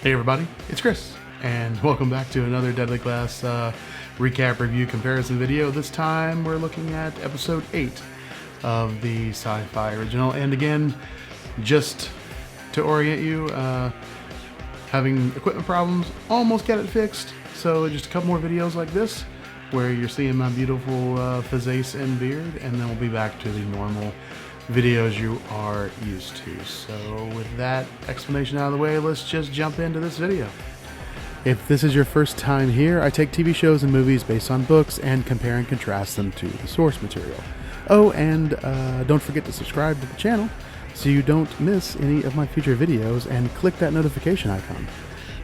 Hey everybody, it's Chris, and welcome back to another Deadly Class recap review comparison video. This time we're looking at episode 8 of the SyFy original, and again, just to orient you, having equipment problems, almost got it fixed, so just a couple more videos like this, where you're seeing my beautiful face and beard, and then we'll be back to the normal videos you are used to. So with that explanation out of the way, let's just jump into this video. If this is your first time here, I take TV shows and movies based on books and compare and contrast them to the source material. Oh, and don't forget to subscribe to the channel so you don't miss any of my future videos, and click that notification icon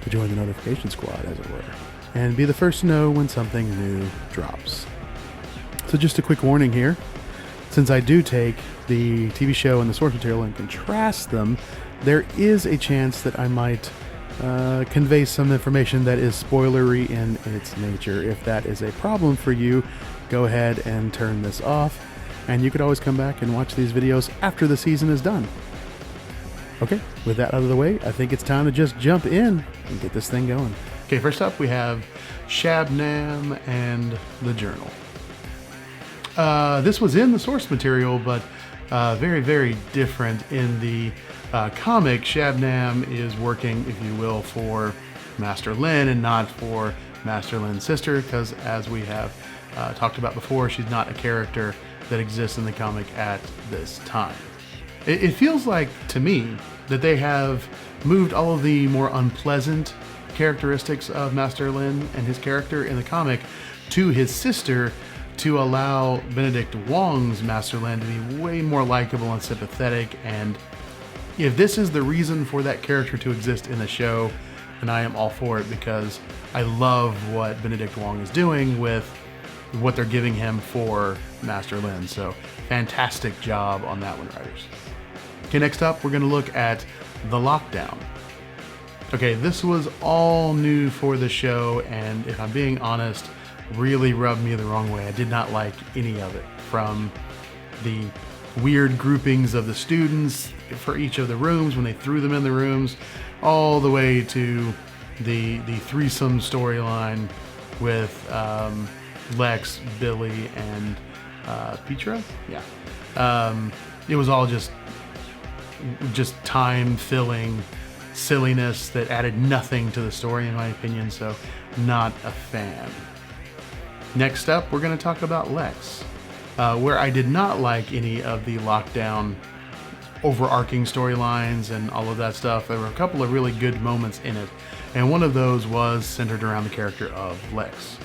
to join the notification squad, as it were, and be the first to know when something new drops. So just a quick warning here. Since I do take the TV show and the source material and contrast them, there is a chance that I might convey some information that is spoilery in its nature. If that is a problem for you, go ahead and turn this off, and you could always come back and watch these videos after the season is done. Okay, with that out of the way, I think it's time to just jump in and get this thing going. Okay, first up we have Shabnam and the Journal. This was in the source material, but very, very different. In the comic, Shabnam is working, if you will, for Master Lin and not for Master Lin's sister, because as we have talked about before, she's not a character that exists in the comic at this time. It feels like, to me, that they have moved all of the more unpleasant characteristics of Master Lin and his character in the comic to his sister, to allow Benedict Wong's Master Lin to be way more likable and sympathetic. And if this is the reason for that character to exist in the show, then I am all for it, because I love what Benedict Wong is doing with what they're giving him for Master Lin. So fantastic job on that one, writers. Okay, next up we're going to look at The Lockdown. Okay, this was all new for the show, and if I'm being honest, really rubbed me the wrong way. I did not like any of it, from the weird groupings of the students for each of the rooms when they threw them in the rooms, all the way to the threesome storyline with Lex, Billy, and Petra. Yeah, it was all just time-filling silliness that added nothing to the story, in my opinion. So, not a fan. Next up, we're going to talk about Lex, where I did not like any of the Lockdown overarching storylines and all of that stuff. There were a couple of really good moments in it, and one of those was centered around the character of Lex.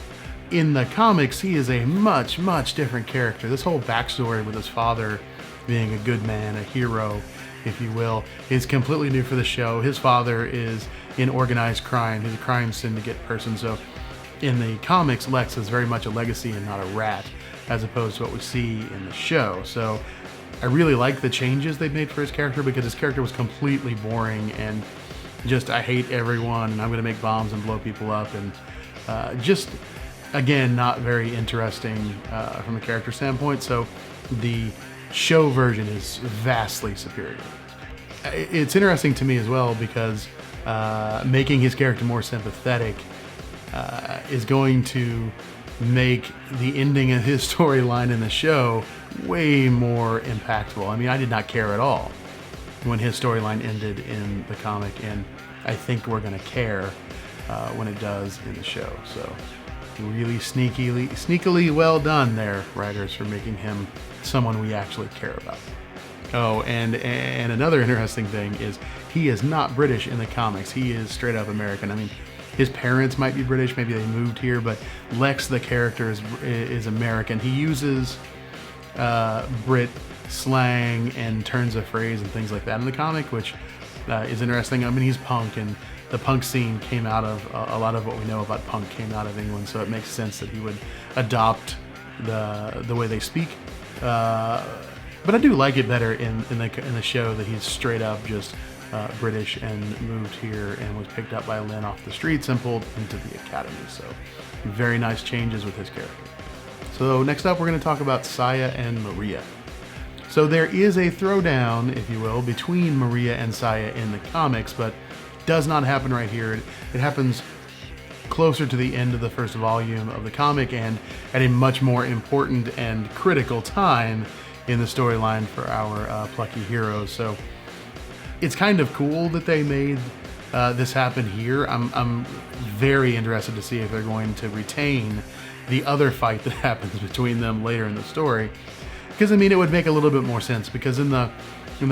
In the comics, he is a much, much different character. This whole backstory with his father being a good man, a hero, if you will, is completely new for the show. His father is in organized crime. He's a crime syndicate person, so in the comics, Lex is very much a legacy and not a rat, as opposed to what we see in the show. So I really like the changes they made for his character, because his character was completely boring and just, I hate everyone and I'm going to make bombs and blow people up, and just, again, not very interesting from a character standpoint. So the show version is vastly superior. It's interesting to me as well, because making his character more sympathetic is going to make the ending of his storyline in the show way more impactful. I mean, I did not care at all when his storyline ended in the comic, and I think we're going to care when it does in the show. So really sneakily well done there, writers, for making him someone we actually care about. Oh, and another interesting thing is he is not British in the comics. He is straight up American. I mean, his parents might be British, maybe they moved here, but Lex, the character, is American. He uses Brit slang and turns of phrase and things like that in the comic, which is interesting. I mean, he's punk, and the punk scene came out of, a lot of what we know about punk came out of England, so it makes sense that he would adopt the way they speak. But I do like it better in the show that he's straight up just British and moved here and was picked up by Lin off the streets and pulled into the academy. So very nice changes with his character. So next up, we're going to talk about Saya and Maria. So there is a throwdown, if you will, between Maria and Saya in the comics, but does not happen right here. It happens closer to the end of the first volume of the comic and at a much more important and critical time in the storyline for our plucky heroes. So it's kind of cool that they made this happen here. I'm very interested to see if they're going to retain the other fight that happens between them later in the story. Because, I mean, it would make a little bit more sense, because in the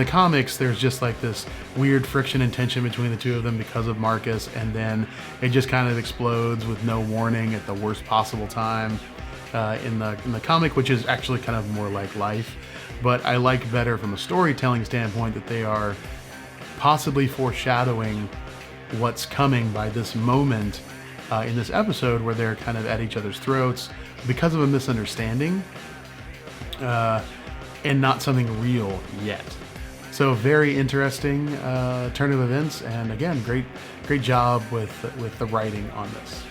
comics, there's just like this weird friction and tension between the two of them because of Marcus, and then it just kind of explodes with no warning at the worst possible time in the comic, which is actually kind of more like life. But I like better from a storytelling standpoint that they are possibly foreshadowing what's coming by this moment in this episode where they're kind of at each other's throats because of a misunderstanding and not something real yet. So very interesting turn of events, and again, great job with the writing on this.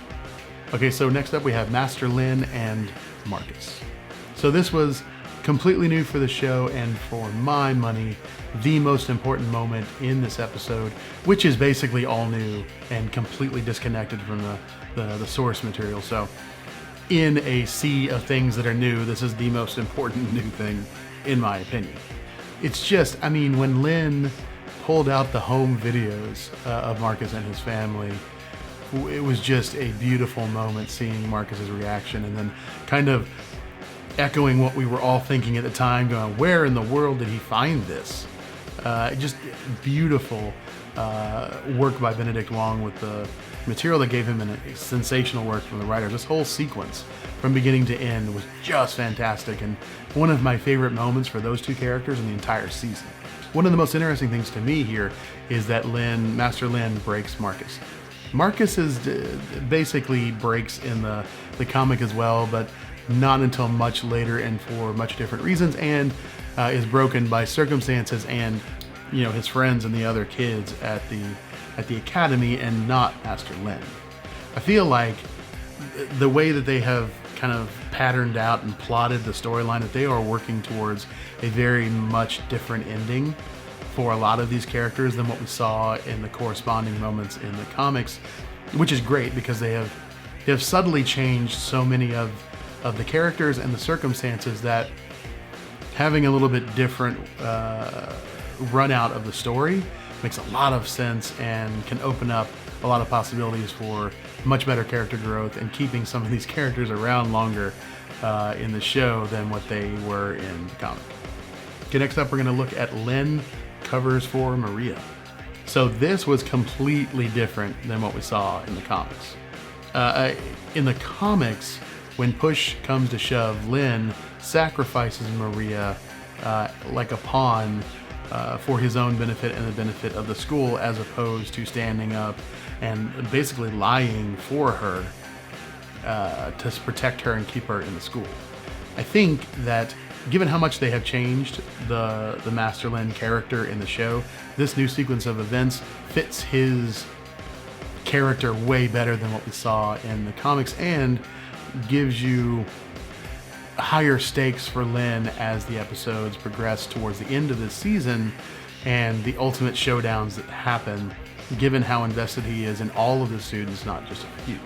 Okay, so next up we have Master Lin and Marcus. So this was completely new for the show, and for my money, the most important moment in this episode, which is basically all new and completely disconnected from the source material. So in a sea of things that are new, this is the most important new thing, in my opinion. It's just, I mean, when Lin pulled out the home videos of Marcus and his family, it was just a beautiful moment seeing Marcus's reaction, and then kind of echoing what we were all thinking at the time, going, where in the world did he find this? Just beautiful work by Benedict Wong with the material that gave him a sensational work from the writers. This whole sequence from beginning to end was just fantastic, and one of my favorite moments for those two characters in the entire season. One of the most interesting things to me here is that Master Lin breaks Marcus. Marcus is basically breaks in the comic as well, but not until much later and for much different reasons, and is broken by circumstances and, you know, his friends and the other kids at the academy, and not Master Lin. I feel like the way that they have kind of patterned out and plotted the storyline, that they are working towards a very much different ending for a lot of these characters than what we saw in the corresponding moments in the comics, which is great because they have subtly changed so many of the characters and the circumstances that having a little bit different run out of the story makes a lot of sense and can open up a lot of possibilities for much better character growth and keeping some of these characters around longer in the show than what they were in the comic. Okay, next up we're going to look at Lin covers for Maria. So this was completely different than what we saw in the comics. In the comics, when push comes to shove, Lin sacrifices Maria like a pawn for his own benefit and the benefit of the school, as opposed to standing up and basically lying for her to protect her and keep her in the school. I think that given how much they have changed the Master Lin character in the show, this new sequence of events fits his character way better than what we saw in the comics, and gives you higher stakes for Lin as the episodes progress towards the end of this season and the ultimate showdowns that happen, given how invested he is in all of the students, not just a few.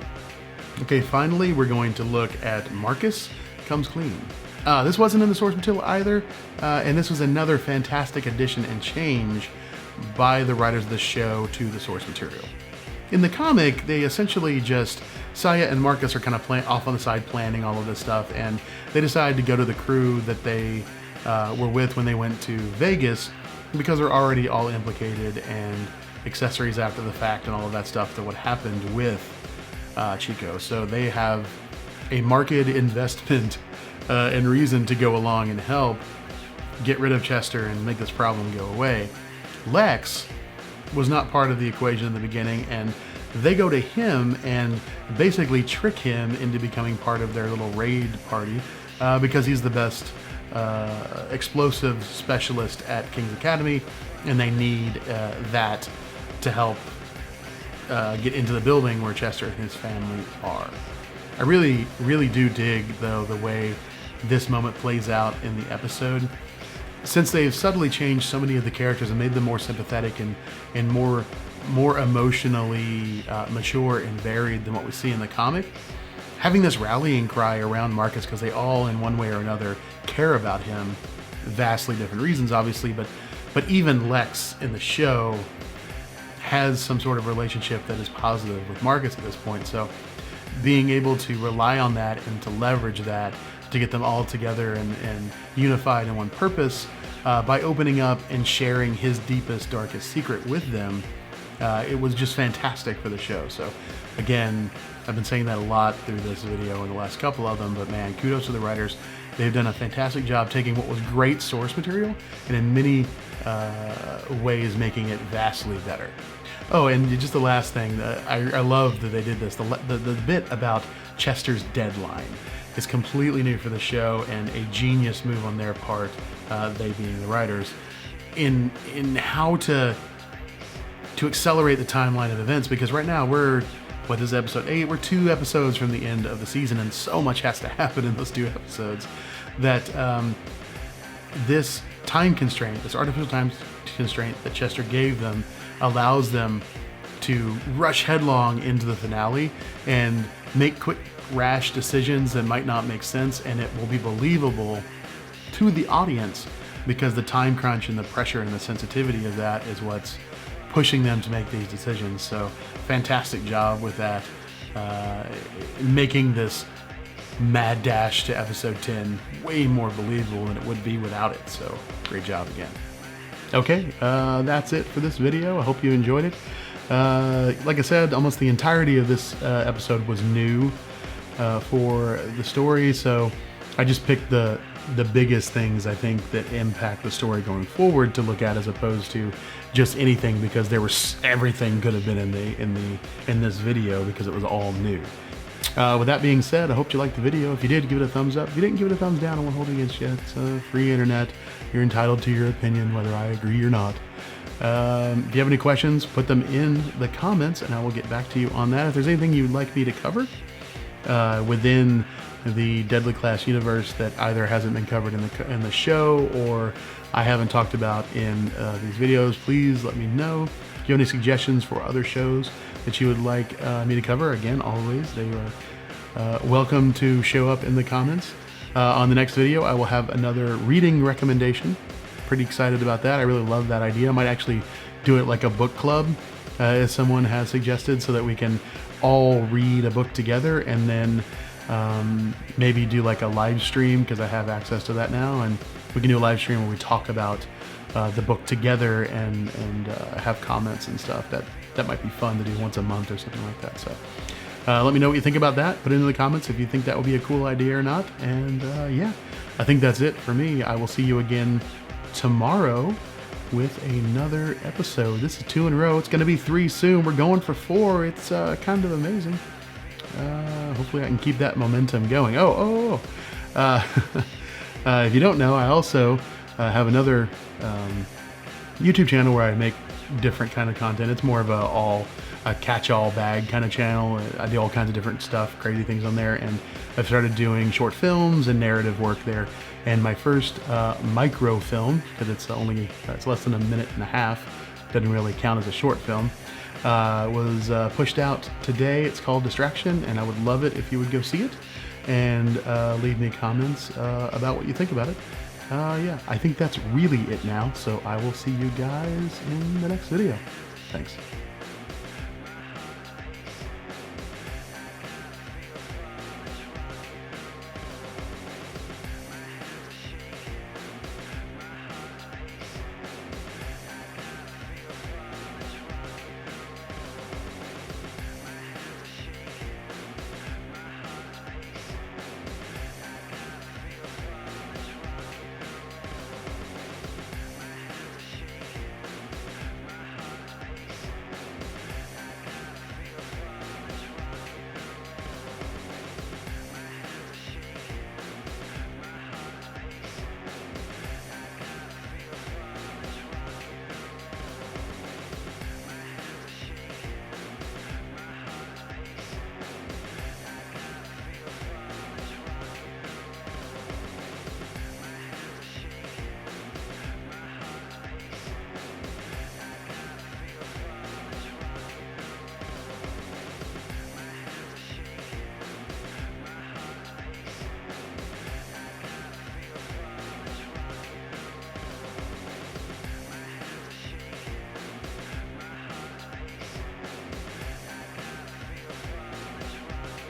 Okay, finally, we're going to look at Marcus Comes Clean. This wasn't in the source material either, and this was another fantastic addition and change by the writers of the show to the source material. In the comic, they essentially just, Saya and Marcus are kind of off on the side planning all of this stuff, and they decide to go to the crew that they were with when they went to Vegas, because they're already all implicated and accessories after the fact and all of that stuff to what happened with Chico. So they have a marked investment and reason to go along and help get rid of Chester and make this problem go away. Lex was not part of the equation in the beginning, and they go to him and basically trick him into becoming part of their little raid party because he's the best explosive specialist at King's Academy, and they need that to help get into the building where Chester and his family are. I really, really do dig, though, the way this moment plays out in the episode. Since they've subtly changed so many of the characters and made them more sympathetic and more more emotionally mature and varied than what we see in the comic. Having this rallying cry around Marcus because they all, in one way or another, care about him. Vastly different reasons, obviously, but even Lex in the show has some sort of relationship that is positive with Marcus at this point. So being able to rely on that and to leverage that to get them all together and unified in one purpose by opening up and sharing his deepest, darkest secret with them, it was just fantastic for the show. So again, I've been saying that a lot through this video and the last couple of them, but man, kudos to the writers. They've done a fantastic job taking what was great source material and in many ways making it vastly better. Oh, and just the last thing, I love that they did this. The bit about Chester's deadline is completely new for the show and a genius move on their part, they being the writers, in how to accelerate the timeline of events, because right now what is episode 8? We're 2 episodes from the end of the season, and so much has to happen in those 2 episodes that this time constraint, this artificial time constraint that Chester gave them, allows them to rush headlong into the finale and make quick, rash decisions that might not make sense, and it will be believable to the audience because the time crunch and the pressure and the sensitivity of that is what's pushing them to make these decisions. So fantastic job with that, making this mad dash to episode 10 way more believable than it would be without it. So great job again. Okay, that's it for this video. I hope you enjoyed it. Like I said, almost the entirety of this episode was new for the story, so I just picked the biggest things I think that impact the story going forward to look at, as opposed to just anything, because everything could have been in this video because it was all new. With that being said, I hope you liked the video. If you did, give it a thumbs up. If you didn't, give it a thumbs down. I won't hold it against you. It's a free internet. You're entitled to your opinion, whether I agree or not. If you have any questions, put them in the comments and I will get back to you on that. If there's anything you'd like me to cover within the Deadly Class universe that either hasn't been covered in the show or I haven't talked about in these videos, please let me know. If you have any suggestions for other shows that you would like me to cover, again, always, they are welcome to show up in the comments. On the next video, I will have another reading recommendation. Pretty excited about that. I really love that idea. I might actually do it like a book club, as someone has suggested, so that we can all read a book together, and then maybe do like a live stream, because I have access to that now, and we can do a live stream where we talk about the book together and have comments and stuff. That might be fun to do once a month or something like that. So let me know what you think about that. Put it in the comments if you think that would be a cool idea or not. And yeah, I think that's it for me. I will see you again tomorrow with another episode. This is 2 in a row. It's going to be 3 soon. We're going for 4. It's kind of amazing. Hopefully I can keep that momentum going. If you don't know, I also have another YouTube channel where I make different kind of content. It's more of a catch-all bag kind of channel. I do all kinds of different stuff, crazy things on there, and I've started doing short films and narrative work there. And my first micro film, because it's less than 1.5 minutes, doesn't really count as a short film, was pushed out today. It's called Distraction, and I would love it if you would go see it and leave me comments about what you think about it. Yeah, I think that's really it now, so I will see you guys in the next video. Thanks.